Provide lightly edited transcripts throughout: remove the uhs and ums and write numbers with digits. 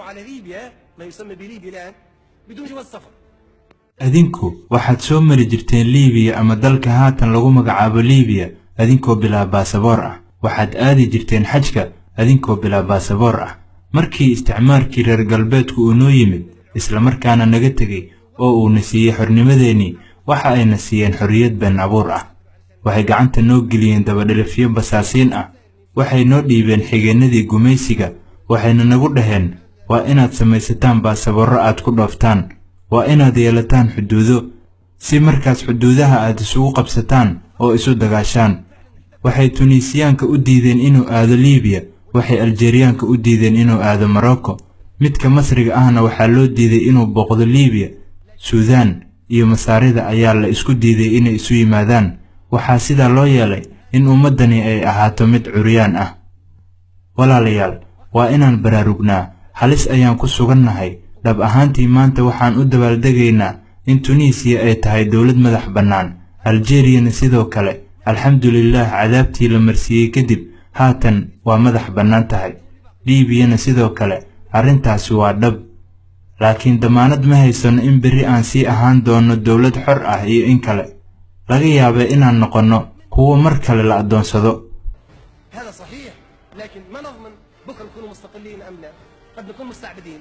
على ليبيا ما يسمى بليبيا الآن بدون جواز سفر. adinku waxaad soo mari jirteen Liibiya ama dalka haatan lagu magacaabo Liibiya adinkoo bilaa baasaboor ah waxaad aadi jirteen xajka adinkoo bilaa baasaboor ah markii isticmaalkii reer galbeedku uu noo yimid isla markaana naga tagay oo uu na siiyay xornimadeeni waxa ay na siiyeen xorriyad been abuur ah waxay gacanta noo geliyeen dabadhilifyo basaasiin ah waxay noo dhiibeen xigeenadii gumaysiga waxayna nagu dhaheen waa inaad samaysataan baasaboorro aad ku dhooftaan waa inaad yeelataan xuduudo si markaas xuduudaha aad isugu qabsataan oo isu dagaashaan waxay Tunisiyaanka u diideen inuu aado Liibiya waxay Aljeeriyaanka u diideen inuu aado Morocco midka Masriga ahna waxaa loo diiday inuu booqdo Liibiya Suudaan iyo Masaarida ayaa la isku diiday inay isu yimaadaan waxaa sida loo yeelay in ummadani ay ahaato mid curyaan ah walaalayaal waa inaan baraarugnaa halis ayaan ku sugannahay dhab ahaantii maanta waxaan u dabaaldegaynaa in Tunisia ay tahay dawlad madax bannaan Aljeeriyana sidoo kale alxamdulillaah cadaabtii la marsiiyay kadib haatan waa madax bannaan tahay Liibiyana sidoo kale arrintaasi waa dhab laakiin damaanad ma haysano in berri aan sii ahaan doono dawlad xor ah iyo in kale laga yaabay inaan noqono kuwo mar kale la adoonsado هذا صحيح لكن ما نضمن بكره نكون مستقلين ام لا قد نكون مستعبدين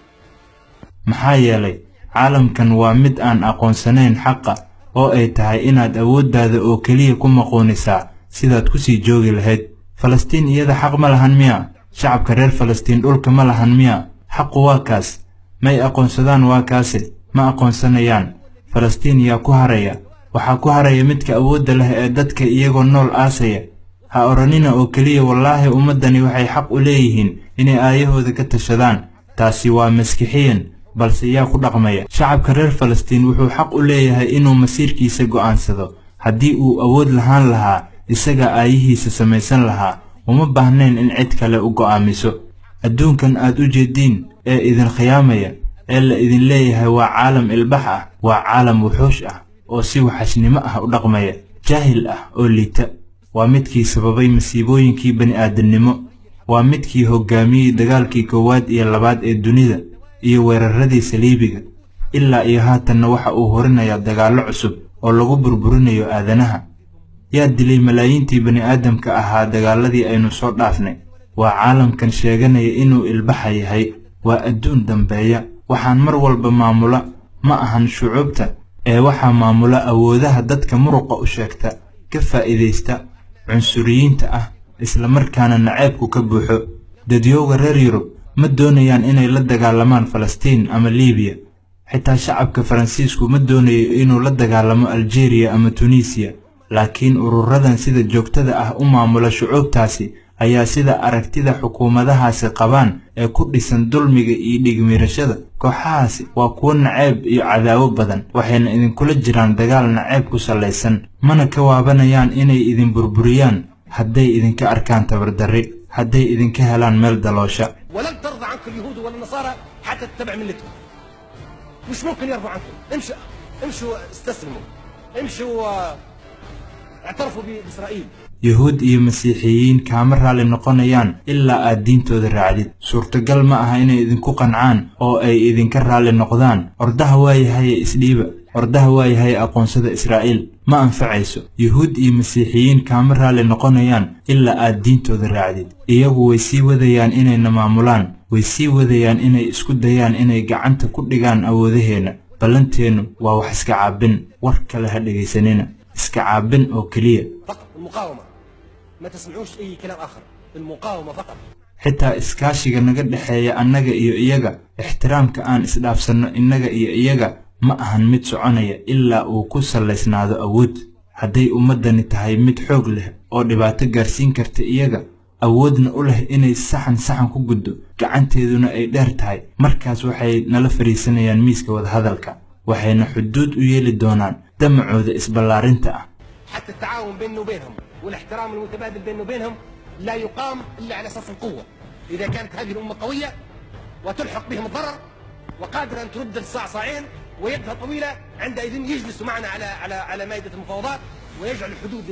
maxaa yeelay caalamkan waa mid aan aqoonsanayn xaqa oo ay tahay inaad awooddaada oo kaliya ku maqoonisaa sidaad ku sii joogi lahayd Falastiin iyada xaq ma lahan miya shacabka reer Falastiin dhulka ma lahan miya xaqu waa kaas may aqoonsadaan waa kaasi ma aqoonsanayaan Falastiin yaa ku haraya waxaa ku haraya midka awoodda leh ee dadka iyagoo nool aasaya ha oranina oo kaliya wallaahi ummadani waxay xaq u leeyihiin inay aayahooda ka tashadaan taasi waa maskixiyan balse yaa ku dhaqmaya shacabka reer Falastiin wuxuu xaq u leeyahay inuu masiirkiisa go'aansado haddii uu awood lahaan lahaa isaga aayihiisa samaysan lahaa uma baahnayn in cid kale u go'aamiso adduunkan aad u jeediin ee idin khiyaamaya ee la idin leeyahay waa caalam ilbax ah waa caalam wuxuush ah oo si waxashnimo ah u dhaqmaya jaahil ah oo liita waa midkii sababay masiibooyinkii bani'aadamnimo waa midkii hoggaamiyey dagaalkii koowaad iyo labaad ee dunida iyo weeraradii Saliibiga ilaa iyo haatanna waxa uu horinayaa dagaallo cusub oo lagu burburinayo aadanaha yaa dilay malaayiintii bani'aadamka ahaa dagaaladii aynu soo dhaafnay waa caalamkan sheeganaya inuu ilbaxa yahay waa adduun dambeeya waxaan mar walba maamula ma ahan shucuubta ee waxaa maamula awoodaha dadka muruqa u sheegta ka faa'iideysta cunsuriyiinta ah isla markaana naceebku ka buuxo dadyowga reer Yurub ma doonayaan inay la dagaalamaan Falastiin ama Liibiya xitaa shacabka Faransiisku ma doonayo inuu la dagaalamo Aljeeriya ama Tunisia laakiin ururadan sida joogtada ah u maamula shucuubtaasi ayaa sida aragtida xukuumadahaasi qabaan ee ku dhisan dulmiga iyo dhigmirashada kooxahaasi waa kuwo naceeb iyo cadaawo badan waxayna idinkula jiraan dagaal naceeb ku salaysan mana ka waabanayaan inay idin burburiyaan hadday idinka arkaan tabardarri hadday idinka helaan meel daloosha ولن ترضى عنك اليهود ولا النصارى حتى تتبع ملتهم مش ممكن يرضوا عنكم امشوا استسلموا امشوا اعترفوا بإسرائيل يهود iyo masiixiyiin kaama raali noqonayaan ilaa aad diintooda raacdid suurtagal ma aha inay idinku qancaan oo ay idinka raali noqdaan ordaha waayahay isdhiiba ordaha waayahay aqoonsada Israa'iil ma anfacayso yahuud iyo masiixiyiin kaama raali noqonayaan ilaa aad diintooda raacdid iyagu way sii wadayaan inay maamulaan way sii wadayaan inay isku dayaan inay gacanta ku dhigaan awoodaheena balanteenu waa wax iska caabin war kale ha dhageysanina iska caabin oo kaliya فقط المقاومة ما تسمعوش أي كلام آخر المقاومة فقط xitaa iskaashiga naga dhaxeeya annaga iyo iyaga ixtiraamka aan isdhaafsano innaga iyo iyaga ma ahan mid soconaya ilaa uu ku salaysnaado awood hadday ummadani tahay mid xoog leh oo dhibaato gaarsiin karta iyaga awoodna u leh inay saxan ku guddo gacanteeduna ay dheer tahay markaas waxay nala fariisanayaan miiska wada hadalka waxayna xuduud u yeeli doonaan damacooda isballaarinta ah حتى التعاون بيننا وبينهم والاحترام المتبادل بيننا وبينهم لا يقام إلا على أساس القوة إذا كانت هذه الأمة قوية وتلحق بهم الضرر وقادرة أن ترد الصعصعين ويدها طويلة عندئذ يجلسوا معنا على مائدة المفاوضات ويجعل الحدود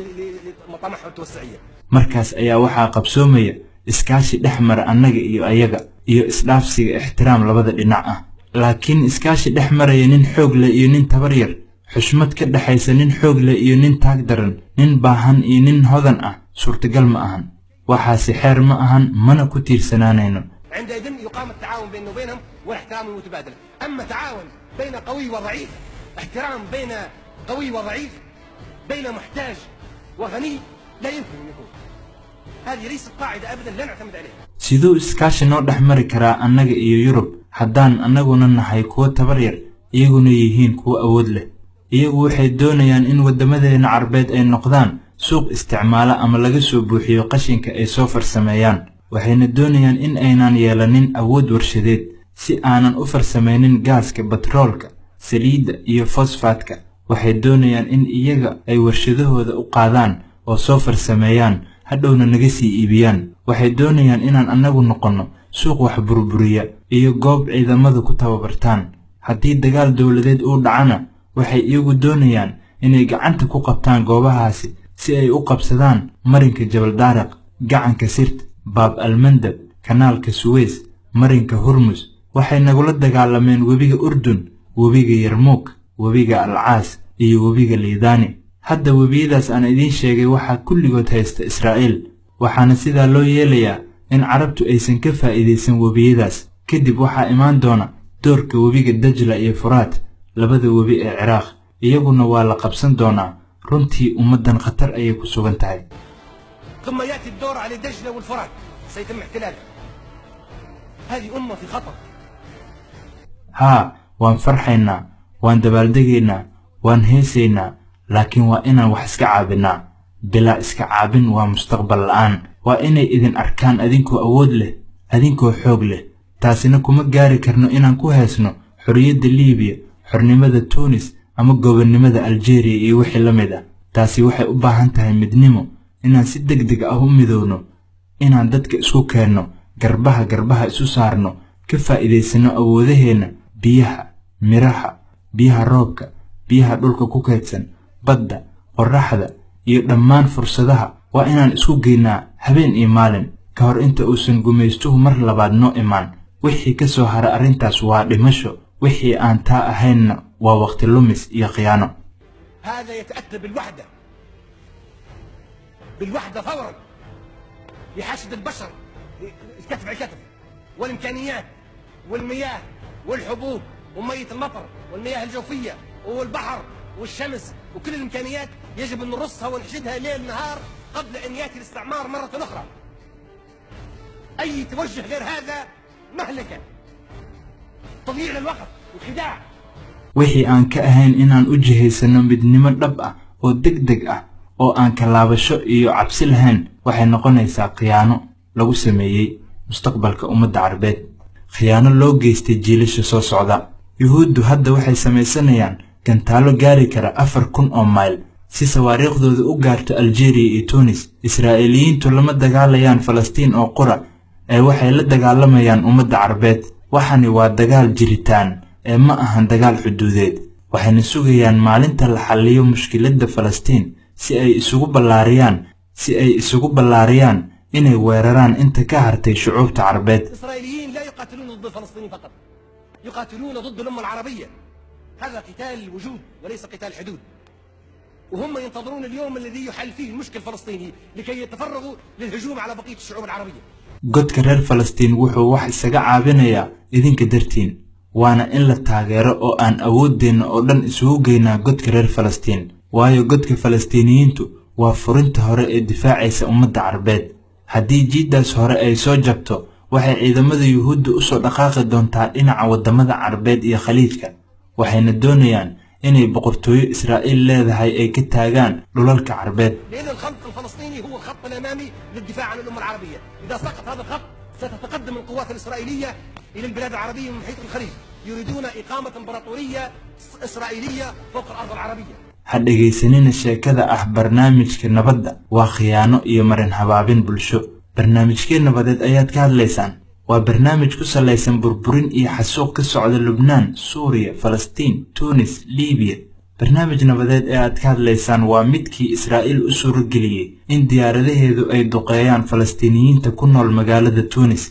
لمطامعهم التوسعية markaas ayaa waxaa qabsoomaya iskaashi dhexmara annaga iyo ayaga iyo isdhaafsiga ixtiraam labada dhinac ah. laakiin iskaashi dhexmaraya nin xoog leh iyo nin tabar yar, xushmad ka dhaxaysa nin xoog leh iyo nin taag daran, nin baahan iyo nin hodan ah suurtagal ma ahan. waxaasi xeer ma ahan, mana ku tiirsanaanayno. عندئذ يقام التعاون بيننا وبينهم والاحترام المتبادل. أما تعاون بين قوي وضعيف، احترام بين قوي وضعيف، بين محتاج وغني، لا يمكن أن يكون. هذه ليست قاعدة أبدا لا نعتمد عليها. siduu iskaashi noo dhex mari karaa annaga iyo Yurub haddaan annaguna nahay kuwo tabar yar iyaguna yihiin kuwo awood leh? iyagu waxay doonayaan in wadamadeena Carbeed ay noqdaan suuq isticmaala ama laga soo buuxiyo qashinka ay soo farsameeyaan. waxayna doonayaan in aynaan yeelanin awood warshadeed si aanan u farsameynin gaaska, batroolka, saliidda iyo fosfaatka. waxay doonayaan in iyaga ay warshadahooda u qaadaan oo soo farsameeyaan, hadhowna naga sii iibiyaan. waxay doonayaan inaan annagu noqonno suuq wax burburiya iyo goob ciidamadu ku tababartaan. haddii dagaal dowladeed uu dhacana waxay iyagu doonayaan inay gacanta ku qabtaan goobahaasi si ay u qabsadaan marinka Jabal Daariq, gacanka Sirt, baab almandab, kanaalka Suweys, marinka Hormuz. waxay nagula dagaalameen webiga Urdun, webiga Yarmouk, webiga Alcaas iyo webiga Liidani. hadda webiyadaas aan idiin sheegay waxaa kulligood haysta Israa'iil, waxaana sidaa loo yeelayaa in carabtu aysan ka faa'iidaysan webiyadaas. kadib waxaa imaan doona doorka webiga Dajla iyo Furaat, labada webi ee Ciraaq, iyaguna waa la qabsan doonaa. runtii ummadan khatar ayay ku sugan tahay. ثم يأتي الدور على دجلة والفرات سيتم احتلالها. هذه أمة في خطر. waan farxaynaa, waan dabaaldegaynaa, waan heesaynaa, laakiin waa inaan wax iska caabinaa. bilaa iska caabin waa mustaqbal la'aan. waa inay idin arkaan adinkoo awood leh, adinkoo xoog leh. taasina kuma gaari karno inaan ku heesno xorriyadda Liibiya, xornimada Tunis ama gobonnimada Algeria iyo wixii la mid ah. taasi waxay u baahan tahay midnimo, inaan si degdeg ah u midowno, inaan dadka isku keenno, garbaha isu saarno, ka faa'iidaysano awoodaheena, biyaha, miraha, biyaha roobka, biyaha dhulka ku kaydsan, badda, qorraxda iyo dhammaan fursadaha. waa inaan isku geynaa habeen iyo maalin ka hor inta uusan gumaystuhu mar labaad noo imaan. wixii ka soo hara arrintaas waa dhimasho, wixii aan taa ahaynna waa waqti lumis iyo khiyaano. هذا يتأتى بالوحدة فورا، بحشد البشر الكتف على الكتف، والإمكانيات والمياه والحبوب ومية المطر والمياه الجوفية والبحر والشمس وكل الإمكانيات يجب أن نرصها ونحشدها ليل نهار قبل أن يأتي الاستعمار مرة أخرى. أي توجه غير هذا مهلكة، تضييع للوقت وخداع. wixii aan ka ahayn inaan u jihaysano midnimo dhab ah oo degdeg ah oo aan ka laabasho iyo cabsi lahayn waxay noqonaysaa khiyaano lagu sameeyay mustaqbalka ummadda Carbeed, khiyaano loo geystay jiilasha soo socda. yuhuuddu hadda waxay samaysanayaan gantaalo gaari kara 4,000 oo mayl si sawaariikhdooda u gaarto Algeria iyo Tunis. Israa'iiliyiintu lama dagaalayaan Falastiin oo qura ee waxay la dagaalamayaan ummadda Carbeed. waxani waa dagaal jiritaan ee ma ahan dagaal xuduudeed. waxayna sugayaan maalinta la xalliyo mushkiladda Falastiin si ay isugu ballaariyaan inay weeraraan inta ka hartay shucuubta Carbeed. الإسرائيليين لا يقاتلون ضد فلسطين فقط، يقاتلون ضد الأمة العربية. هذا قتال وجود وليس قتال حدود. وهم ينتظرون اليوم الذي يحل فيه المشكل الفلسطيني لكي يتفرغوا للهجوم على بقية الشعوب العربية. godka reer Falastiin wuxuu wax isaga caabinayaa idinka dartiin, waana in la taageero oo aan awooddeena oo dhan isugu geynaa godka reer Falastiin. waayo godka Falastiiniyiintu waa furinta hore ee difaacaysa ummadda Carbeed. haddii jiidaas hore ay soo jabto waxay ciidamada Yuhuudda u soo dhaqaaqi doontaa dhinaca wadamada Carbeed iyo Khaliijka. waxayna doonayaan inay boqortooyo Israa'iil leedahay ay ka taagaan dhulalka Carbeed. لأن الخط الفلسطيني هو الخط الأمامي للدفاع عن الأمة العربية. إذا سقط هذا الخط ستتقدم القوات الإسرائيلية إلى البلاد العربية من محيط الخليج. يريدون إقامة إمبراطورية إسرائيلية فوق الأرض العربية. hadhegaysanina sheekada ah barnaamijka nabadda waa khiyaano iyo marin habaabin bulsho. barnaamijkee nabadeed ayaad ka hadlaysaan? waa barnaamij ku salaysan burburin iyo xasuuq ka socda Lubnaan, Suuriya, Falastiin, Tunis, Liibiya. barnaamij nabadeed ee aad ka hadlaysaan waa midkii Israa'iil u suurageliyay in diyaaradaheedu ay duqeeyaan Falastiiniyiinta ku nool magaalada Tunis.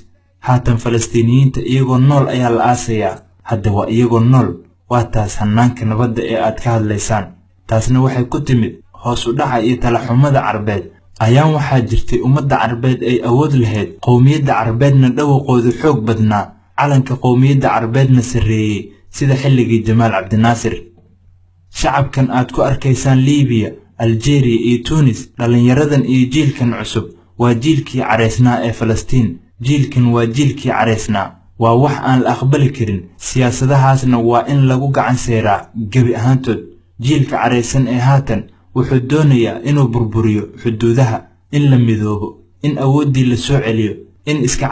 haatan Falastiiniyiinta iyagoo nool ayaa la aasayaa. hadda waa iyagoo nool. waa taas hannaanka nabadda ee aad ka hadlaysaan. taasna waxay ku timid hoos u dhaca iyo talaxumada Carbeed. ayaan waxaa jirtay ummadda Carbeed ay awood lahayd, qowmiyadda Carbeedna dhawaqoodu xoog badnaa, calanka qowmiyadda Carbeedna sarreeyay sida xilligii Jamaal Cabdinaasir. shacabkan aad ku arkaysaan Liibiya, Aljeeriya iyo Tunis, dhalinyaradan iyo jiilkan cusub waa jiilkii careysnaa ee Falastiin. jiilkan waa jiilkii careysnaa. waa wax aan la aqbali karin. siyaasadahaasna waa in lagu gacan seeraa gebi ahaantood. jiilka careysan ee haatan wuxuu doonayaa inuu burburiyo xuduudaha, in la midoobo, in awooddii la soo celiyo, in iska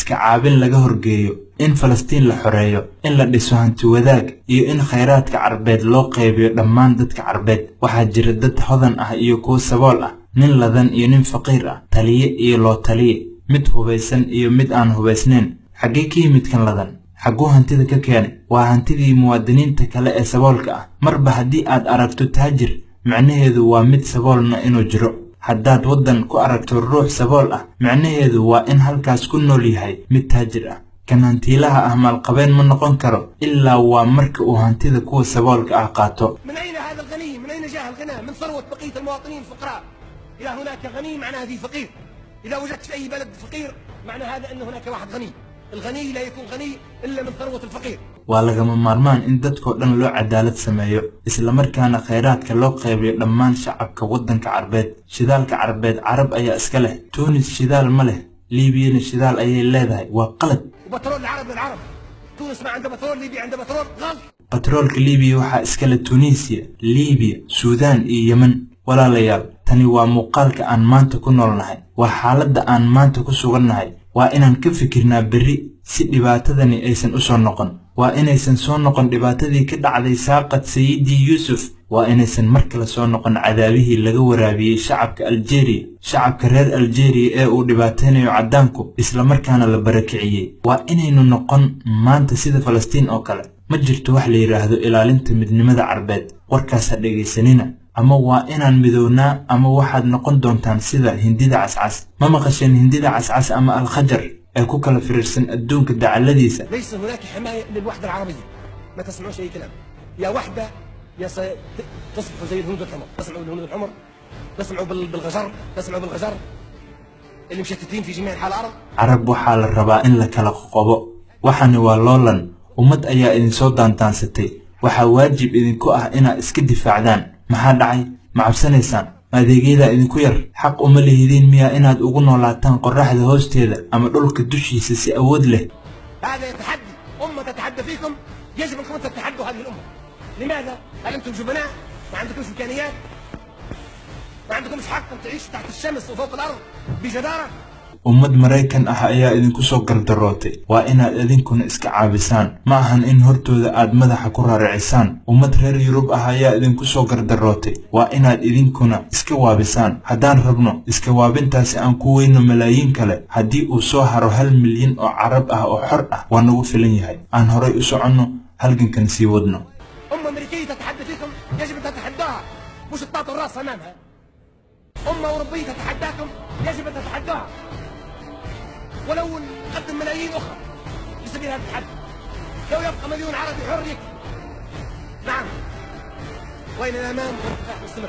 caabin laga horgeeyo, in Falastiin la xoreeyo, in la dhiso hanti wadaag iyo in khayraadka Carbeed loo qaybiyo dhammaan dadka Carbeed. waxaa jira dad hodan ah iyo kuwo sabool ah, nin ladan iyo nin faqiir ah, taliye iyo loo taliye, mid hubaysan iyo mid aan hubaysnayn. xaggee ka yimid kan ladan? xagguu hantida ka keenay? waa hantidii muwaadiniinta kale ee saboolka ah. marba haddii aad aragto taajir, macnaheedu waa mid saboolna inuu jiro. haddaad waddan ku aragto ruux sabool ah, macnaheedu waa in halkaas ku nool yahay mid taajir ah. kan hantiilaha ah maalqabeen ma noqon karo ilaa waa marka uu hantida kuwa saboolka ah qaato. من أين هذا الغني؟ من أين جاء الغنى؟ من ثروة بقية المواطنين الفقراء. إذا هناك غني معنى هذه فقير. إذا وجدت في أي بلد فقير معنى هذا أن هناك واحد غني. الغني لا يكون غني إلا من ثروة الفقير. waa lagama maarmaan in dadkoo dhan loo cadaalad sameeyo, isla markaana khayraadka loo qaybiyo dhammaan shacabka waddanka Carbeed. shidaalka Carbeed Carab ayaa iska leh. Tunis shidaal ma leh. liibiyana shidaal ayay leedahay. waa qalad. وبترول العرب للعرب. تونس ما عنده بترول، ليبيا عنده بترول، غلط. batroolka liibiya waxaa iska leh Tunisia, Liibiya, Suudaan iyo Yemen. walaalayaal, tani waa muuqaalka aan maanta ku noolnahay. waa xaaladda aan maanta ku sugannahay. waa inaan ka fikirnaa berri si dhibaatadani aysan u soo noqon. waa inaysan soo noqon dhibaatadii ka dhacday saaqad Sayidii Yuusuf. waa inaysan mar kale soo noqon cadaabihii laga waraabiyey shacabka Aljeeriya, shacabka reer Aljeeriya ee uu dhibaataynayo caddaanku, isla markaana la barakiciyey. waa inaynu noqon maanta sida Falastiin oo kale. ma jirto wax la yiraahdo ilaalinta midnimada Carbeed. warkaas ha dhegaysanina. ama waa inaan midownaa ama waxaad noqon doontaan sida hindida cascas. ma maqasheen hindida cascas ama alkhajar ee ku kala firirsan adduunka dacaladiisa؟ ليس هناك حماية للوحدة العربية. ما تسمعوش أي كلام. يا وحدة يا تصبحوا زي الهنود الحمر. تسمعوا بالهنود الحمر، تسمعوا بالغجر، تسمعوا بالغجر اللي مشتتين في جميع أنحاء الأرض. carab waxaa la rabaa in la kala qoqobo. waxani waa loolan. ummad ayaa idin soo daantaansatay. waxaa waajib idinku ah inaad iska difaacdaan. maxaa dhacay? ma cabsanaysaan? adeegyada idinku yar. xaq uma lehidiin miyaa inaad ugu noolaataan qorraxda hoosteeda ama dhulka dushiisa si awood leh؟ هذا يتحدي. أمة تتحدى فيكم. يجب أنكم تتحدوا هذه الأمة. لماذا؟ هل أنتم جبناء؟ ما عندكمش إمكانيات؟ ما عندكمش حق أن تعيشوا تحت الشمس وفوق الأرض بجدارة؟ ummad Maraykan ah ayaa idinku soo gardarootay. waa inaad idinkuna iska caabisaan. ma ahan in hortooda aad madaxa ku raaracisaan. ummad reer Yurub ah ayaa idinku soo gardarootay. waa inaad idinkuna iska waabisaan. haddaan rabno iska waabintaasi aan ku weyno malaayiin kale, haddii uu soo haro 1 milyan oo Carab ah oo xor ah, waa nagu filan yahay. aan horay u soconno, halgankan sii wadno. أمة أمريكية تتحدى فيكم يجب أن تتحداها، مش تطاطوا الرأس أمامها. أمة أوروبية تتحداكم يجب أن تتحدوها، ولو نقدم ملايين أخرى في سبيل هذا التحدي. لو يبقى مليون عربي حر يكفي. نعم، وإلى الأمام والكفاح مستمر.